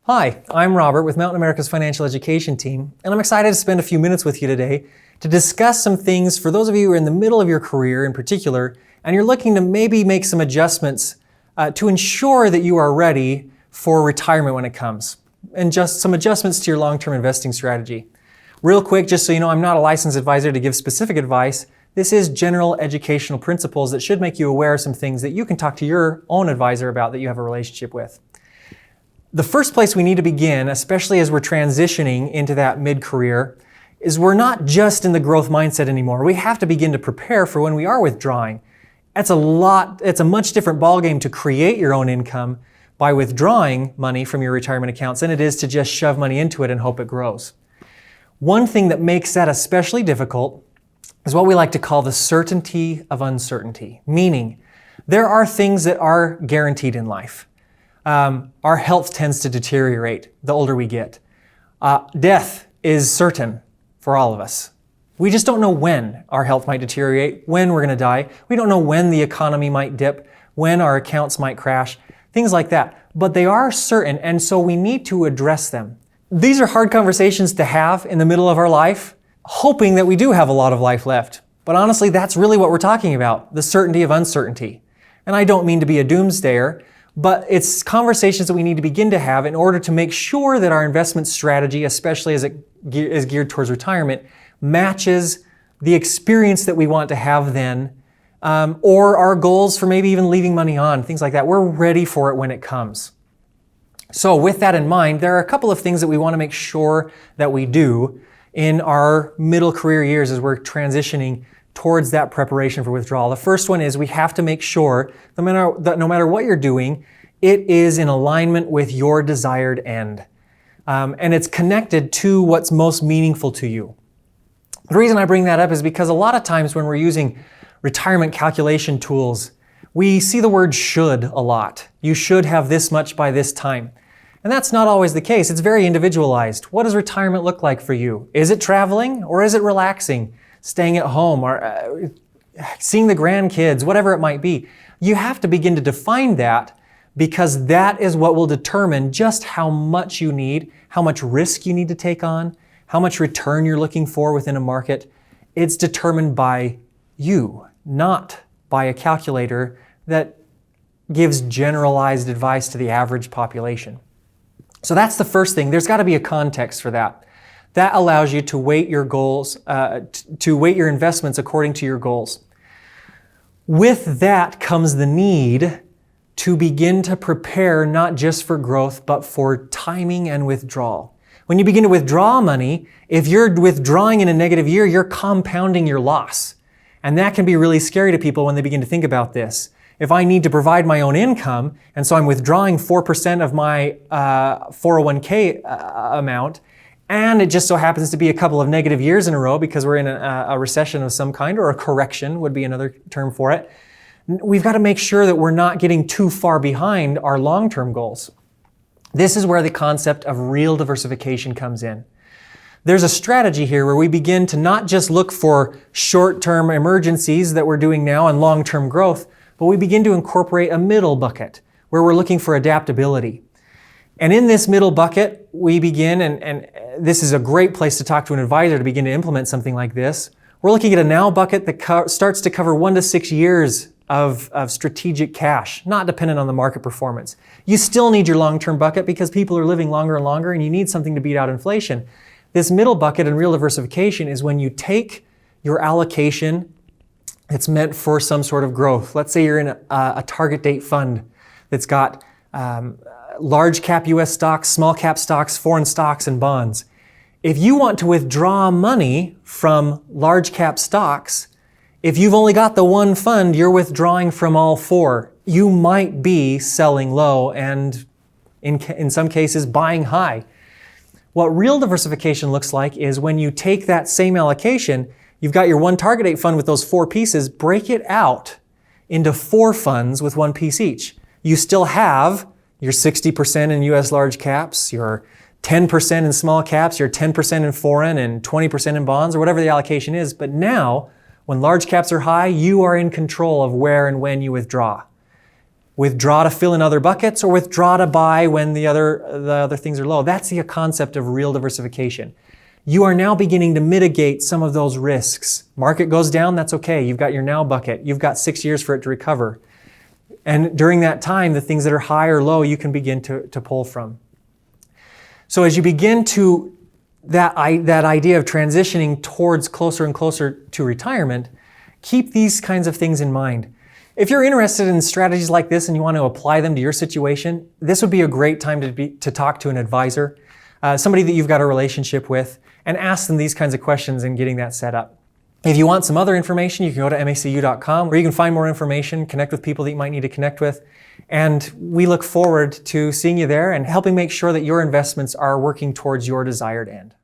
Hi, I'm Robert with Mountain America's Financial Education Team, and I'm excited to spend a few minutes with you today to discuss some things for those of you who are in the middle of your career in particular, and you're looking to maybe make some adjustments to ensure that you are ready for retirement when it comes, and just some adjustments to your long-term investing strategy. Real quick, just so you know, I'm not a licensed advisor to give specific advice. This is general educational principles that should make you aware of some things that you can talk to your own advisor about that you have a relationship with. The first place we need to begin, especially as we're transitioning into that mid-career, is we're not just in the growth mindset anymore. We have to begin to prepare for when we are withdrawing. It's a much different ballgame to create your own income by withdrawing money from your retirement accounts than it is to just shove money into it and hope it grows. One thing that makes that especially difficult is what we like to call the certainty of uncertainty, meaning there are things that are guaranteed in life. Our health tends to deteriorate the older we get. Death is certain for all of us. We just don't know when our health might deteriorate, when we're going to die. We don't know when the economy might dip, when our accounts might crash, things like that. But they are certain, and so we need to address them. These are hard conversations to have in the middle of our life, hoping that we do have a lot of life left. But honestly, that's really what we're talking about, the certainty of uncertainty. And I don't mean to be a doomsdayer, but it's conversations that we need to begin to have in order to make sure that our investment strategy, especially as it is geared towards retirement, matches the experience that we want to have then, or our goals for maybe even leaving money on, things like that. We're ready for it when it comes. So with that in mind, there are a couple of things that we want to make sure that we do in our middle career years as we're transitioning towards that preparation for withdrawal. The first one is we have to make sure that no matter what you're doing, it is in alignment with your desired end. And it's connected to what's most meaningful to you. The reason I bring that up is because a lot of times when we're using retirement calculation tools, we see the word should a lot. You should have this much by this time. And that's not always the case. It's very individualized. What does retirement look like for you? Is it traveling or is it relaxing? Staying at home or seeing the grandkids, whatever it might be. You have to begin to define that because that is what will determine just how much you need, how much risk you need to take on, how much return you're looking for within a market. It's determined by you, not by a calculator that gives generalized advice to the average population. So that's the first thing. There's got to be a context for that. That allows you to weight your goals, to weight your investments according to your goals. With that comes the need to begin to prepare not just for growth, but for timing and withdrawal. When you begin to withdraw money, if you're withdrawing in a negative year, you're compounding your loss. And that can be really scary to people when they begin to think about this. If I need to provide my own income, and so I'm withdrawing 4% of my 401k amount, and it just so happens to be a couple of negative years in a row because we're in a recession of some kind, or a correction would be another term for it. We've got to make sure that we're not getting too far behind our long-term goals. This is where the concept of real diversification comes in. There's a strategy here where we begin to not just look for short-term emergencies that we're doing now and long-term growth, but we begin to incorporate a middle bucket where we're looking for adaptability. And in this middle bucket, we begin, and this is a great place to talk to an advisor to begin to implement something like this. We're looking at a now bucket that starts to cover 1 to 6 years of strategic cash, not dependent on the market performance. You still need your long-term bucket because people are living longer and longer and you need something to beat out inflation. This middle bucket and real diversification is when you take your allocation that's meant for some sort of growth. Let's say you're in a target date fund that's got large cap US stocks, small cap stocks, foreign stocks, and bonds. If you want to withdraw money from large cap stocks, if you've only got the one fund, you're withdrawing from all four. You might be selling low and in some cases buying high. What real diversification looks like is when you take that same allocation, you've got your one target date fund with those 4 pieces, break it out into 4 funds with 1 piece each. You still have your 60% in US large caps, your 10% in small caps, your 10% in foreign, and 20% in bonds, or whatever the allocation is. But now, when large caps are high, you are in control of where and when you withdraw. withdraw to fill in other buckets or withdraw to buy when the other things are low. That's the concept of real diversification. You are now beginning to mitigate some of those risks. Market goes down, that's okay. You've got your now bucket. You've got 6 years for it to recover. And during that time, the things that are high or low, you can begin to pull from. So as you begin to that idea of transitioning towards closer and closer to retirement, keep these kinds of things in mind. If you're interested in strategies like this and you want to apply them to your situation, this would be a great time to talk to an advisor, somebody that you've got a relationship with, and ask them these kinds of questions and getting that set up. If you want some other information, you can go to macu.com where you can find more information, connect with people that you might need to connect with. And we look forward to seeing you there and helping make sure that your investments are working towards your desired end.